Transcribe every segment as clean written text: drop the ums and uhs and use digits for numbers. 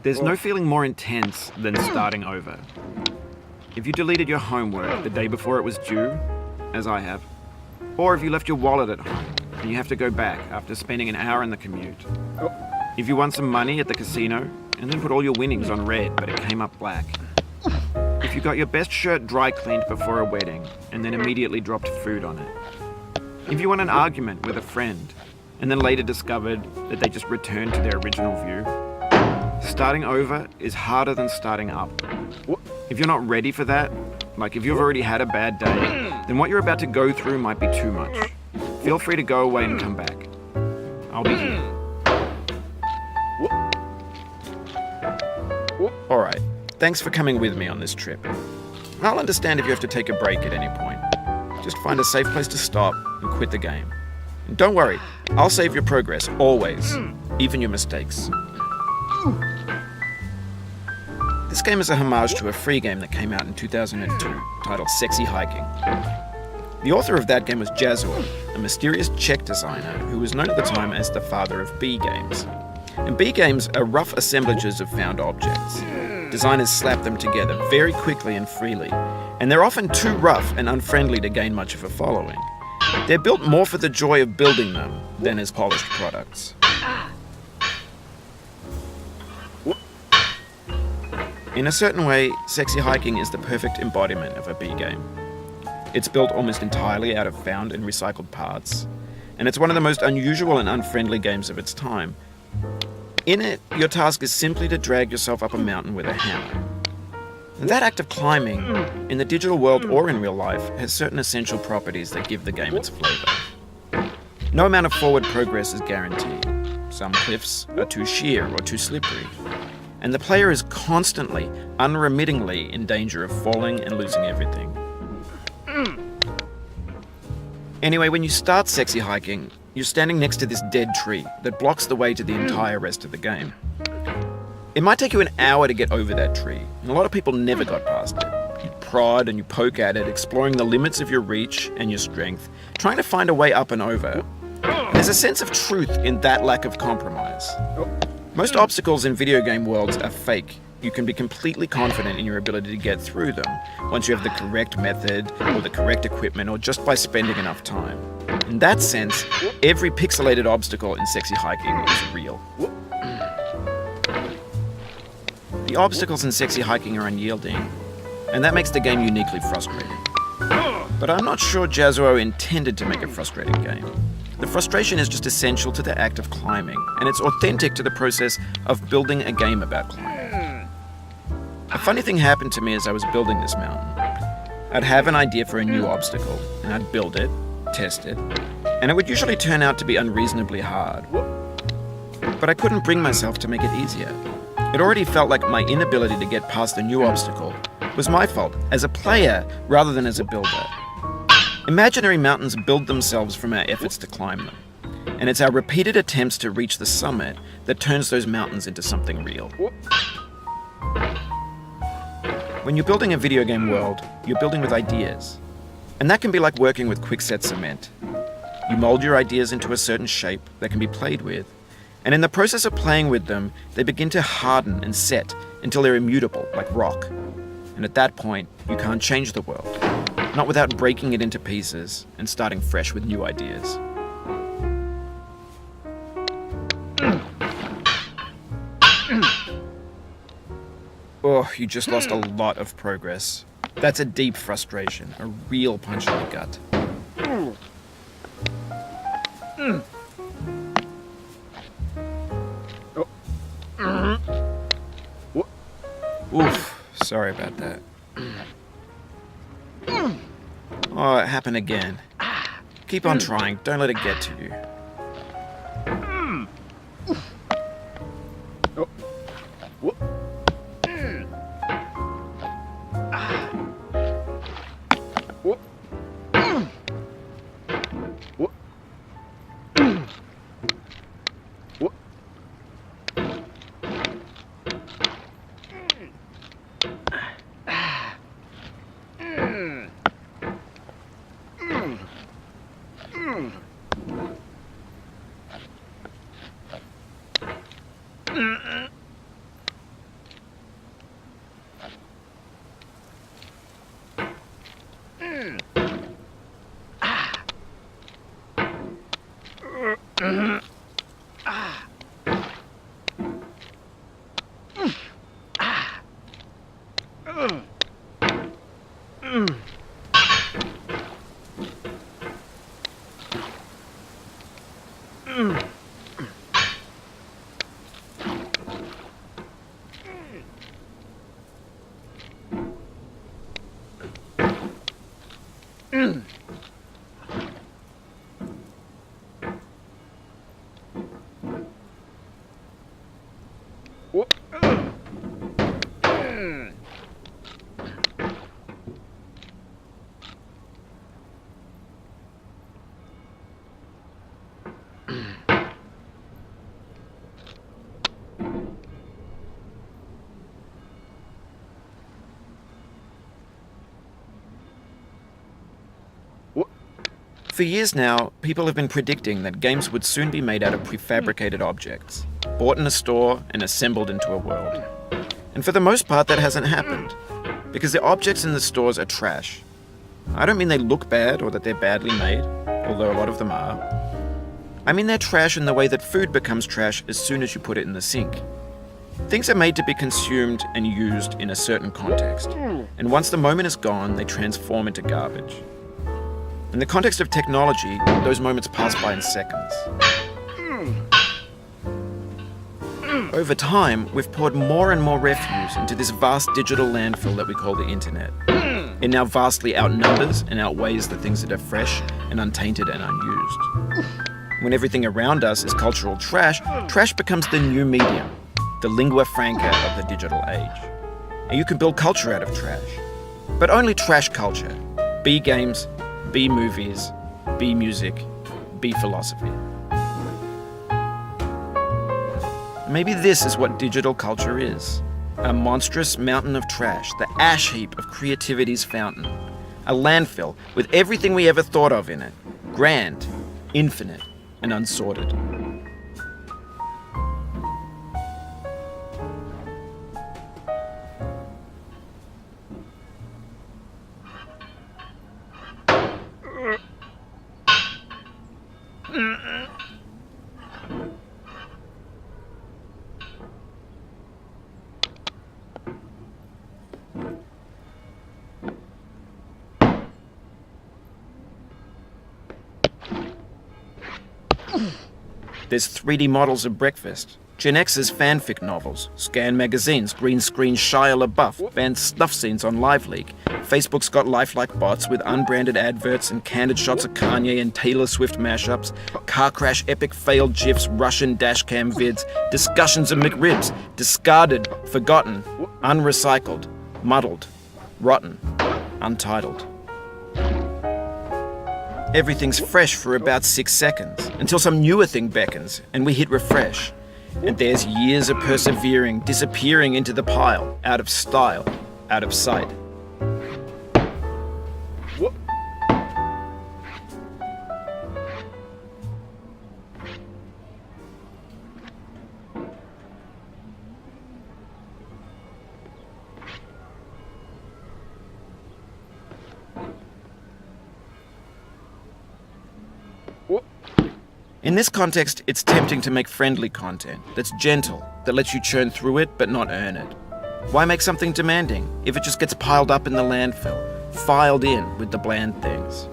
There's no feeling more intense than starting over. If you deleted your homework the day before it was due, as I have, or if you left your wallet at home and you have to go back after spending an hour in the commute. If you won some money at the casino and then put all your winnings on red but it came up black. If you got your best shirt dry cleaned before a wedding and then immediately dropped food on it. If you won an argument with a friend and then later discovered that they just returned to their original view. Starting over is harder than starting up. If you're not ready for that, like if you've already had a bad day, then what you're about to go through might be too much. Feel free to go away and come back. I'll be here. Alright, thanks for coming with me on this trip. I'll understand if you have to take a break at any point. Just find a safe place to stop and quit the game. And don't worry, I'll save your progress, always, even your mistakes. This game is a homage to a free game that came out in 2002, titled Sexy Hiking. The author of that game was Jazuo, a mysterious Czech designer who was known at the time as the father of B games. And B games are rough assemblages of found objects. Designers slap them together very quickly and freely, and they're often too rough and unfriendly to gain much of a following. They're built more for the joy of building them than as polished products. In a certain way, Sexy Hiking is the perfect embodiment of a B game. It's built almost entirely out of found and recycled parts, and it's one of the most unusual and unfriendly games of its time. In it, your task is simply to drag yourself up a mountain with a hammer. And that act of climbing, in the digital world or in real life, has certain essential properties that give the game its flavor. No amount of forward progress is guaranteed. Some cliffs are too sheer or too slippery. And the player is constantly, unremittingly in danger of falling and losing everything. Anyway, when you start Sexy Hiking, you're standing next to this dead tree that blocks the way to the entire rest of the game. It might take you an hour to get over that tree, and a lot of people never got past it. You prod and you poke at it, exploring the limits of your reach and your strength, trying to find a way up and over. There's a sense of truth in that lack of compromise. Most obstacles in video game worlds are fake. You can be completely confident in your ability to get through them once you have the correct method or the correct equipment or just by spending enough time. In that sense, every pixelated obstacle in Sexy Hiking is real. The obstacles in Sexy Hiking are unyielding, and that makes the game uniquely frustrating. But I'm not sure Jazuo intended to make a frustrating game. The frustration is just essential to the act of climbing, and it's authentic to the process of building a game about climbing. A funny thing happened to me as I was building this mountain. I'd have an idea for a new obstacle, and I'd build it, test it, and it would usually turn out to be unreasonably hard. But I couldn't bring myself to make it easier. It already felt like my inability to get past the new obstacle was my fault as a player rather than as a builder. Imaginary mountains build themselves from our efforts to climb them, and it's our repeated attempts to reach the summit that turns those mountains into something real. When you're building a video game world, you're building with ideas, and that can be like working with quickset cement. You mold your ideas into a certain shape that can be played with, and in the process of playing with them, they begin to harden and set until they're immutable, like rock. And at that point, you can't change the world. Not without breaking it into pieces and starting fresh with new ideas. Oh, you just lost a lot of progress. That's a deep frustration, a real punch in the gut. Oof, sorry about that. Oh, it happened again. Keep on trying, don't let it get to you. For years now, people have been predicting that games would soon be made out of prefabricated objects, bought in a store and assembled into a world. And for the most part, that hasn't happened, because the objects in the stores are trash. I don't mean they look bad or that they're badly made, although a lot of them are. I mean they're trash in the way that food becomes trash as soon as you put it in the sink. Things are made to be consumed and used in a certain context, and once the moment is gone, they transform into garbage. In the context of technology, those moments pass by in seconds. Over time, we've poured more and more refuse into this vast digital landfill that we call the internet. It now vastly outnumbers and outweighs the things that are fresh and untainted and unused. When everything around us is cultural trash, trash becomes the new medium, the lingua franca of the digital age. And you can build culture out of trash. But only trash culture. B games, B movies, B music, B philosophy. Maybe this is what digital culture is. A monstrous mountain of trash, the ash heap of creativity's fountain. A landfill with everything we ever thought of in it. Grand, infinite, and unsorted. There's 3D models of breakfast, Gen X's fanfic novels, scan magazines, green screen Shia LaBeouf, banned snuff scenes on LiveLeak. Facebook's got lifelike bots with unbranded adverts and candid shots of Kanye and Taylor Swift mashups, car crash epic failed GIFs, Russian dashcam vids, discussions of McRibs, discarded, forgotten, unrecycled, muddled, rotten, untitled. Everything's fresh for about 6 seconds, until some newer thing beckons, and we hit refresh. And there's years of persevering, disappearing into the pile, out of style, out of sight. In this context, it's tempting to make friendly content that's gentle, that lets you churn through it but not earn it. Why make something demanding if it just gets piled up in the landfill, filed in with the bland things?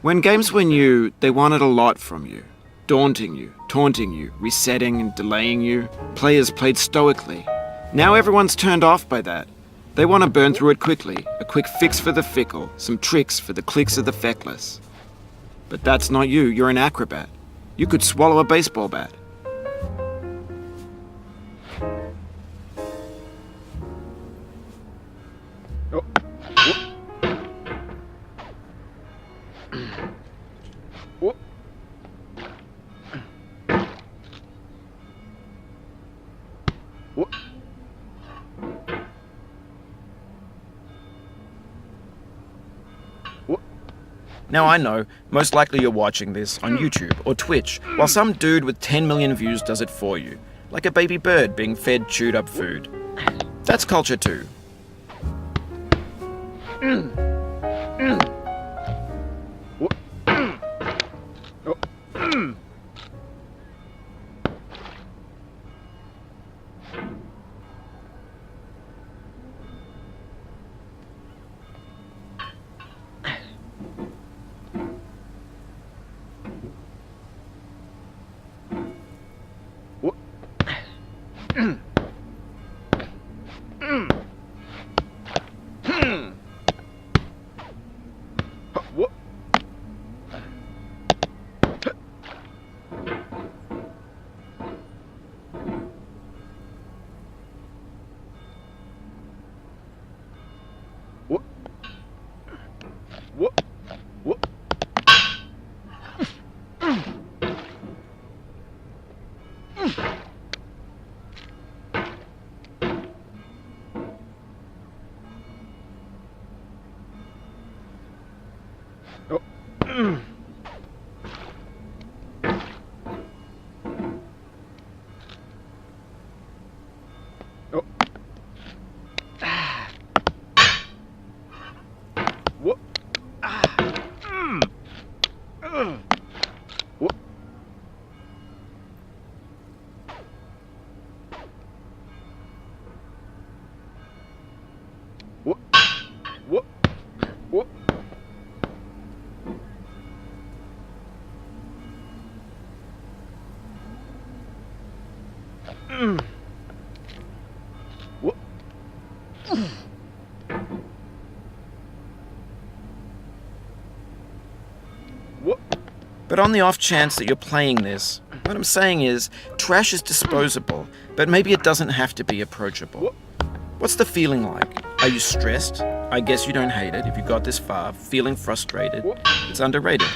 When games were new, they wanted a lot from you. Daunting you, taunting you, resetting and delaying you. Players played stoically. Now everyone's turned off by that. They want to burn through it quickly, a quick fix for the fickle, some tricks for the clicks of the feckless. But that's not you, you're an acrobat. You could swallow a baseball bat. Now I know, most likely you're watching this on YouTube or Twitch, while some dude with 10 million views does it for you, like a baby bird being fed chewed up food. That's culture too. But on the off chance that you're playing this, what I'm saying is, trash is disposable, but maybe it doesn't have to be approachable. What's the feeling like? Are you stressed? I guess you don't hate it if you got this far. Feeling frustrated? It's underrated.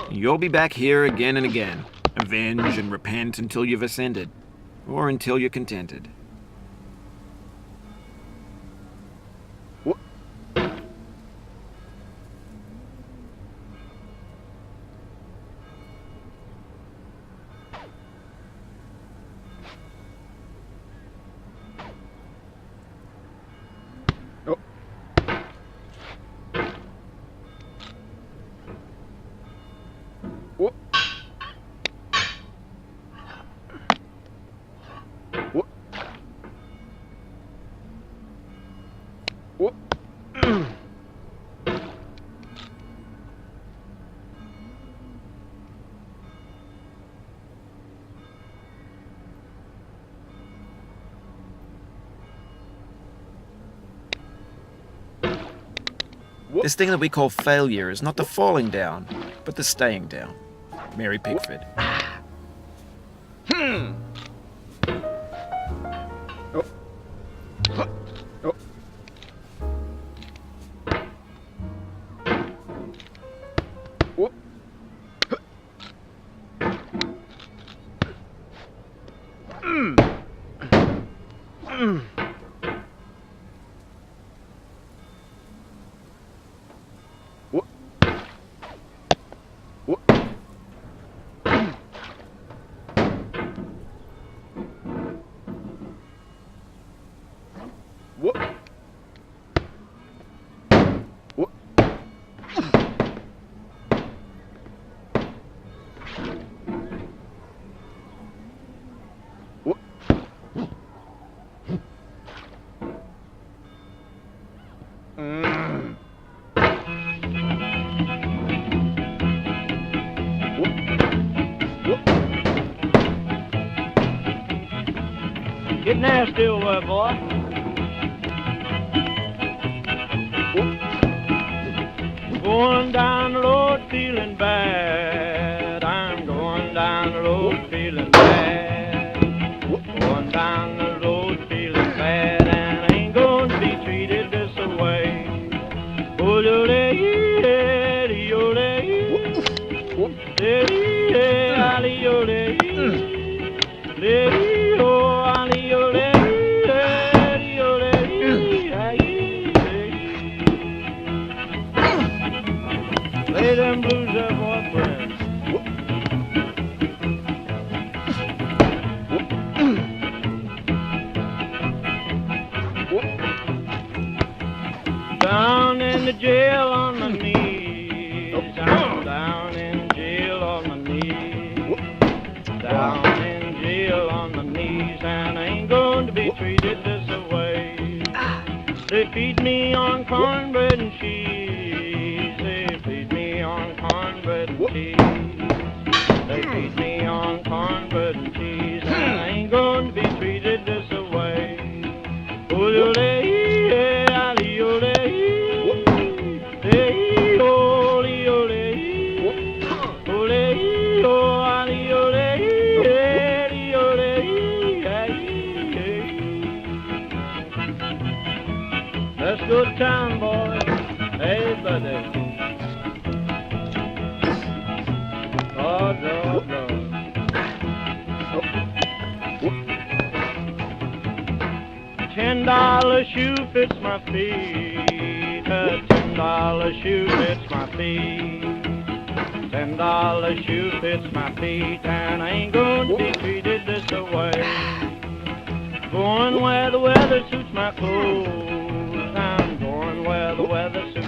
You'll be back here again and again. Avenge and repent until you've ascended, or until you're contented. This thing that we call failure is not the falling down, but the staying down. Mary Pickford. still there, boy. Going down the road feeling bad. I'm going down the road feeling bad. Going down the road feeling bad, and I ain't going to be treated this way. Oh, lay them blues there, boyfriend. Down in the jail on my knees. I'm down in jail on my knees. Down in jail on my knees, and I ain't going to be treated this way. They feed me on cornbread and cheese. They feed me on cornbread and cheese. They feed me on cornbread and cheese, and I ain't going to be treated this way. Let's go to town, boy. Hey, buddy. Oh, no, no. $10 shoe fits my feet. A $10 shoe fits my feet. $10 shoe fits my feet, and I ain't going to be treated this way. Going where the weather suits my clothes. I'm going where the weather suits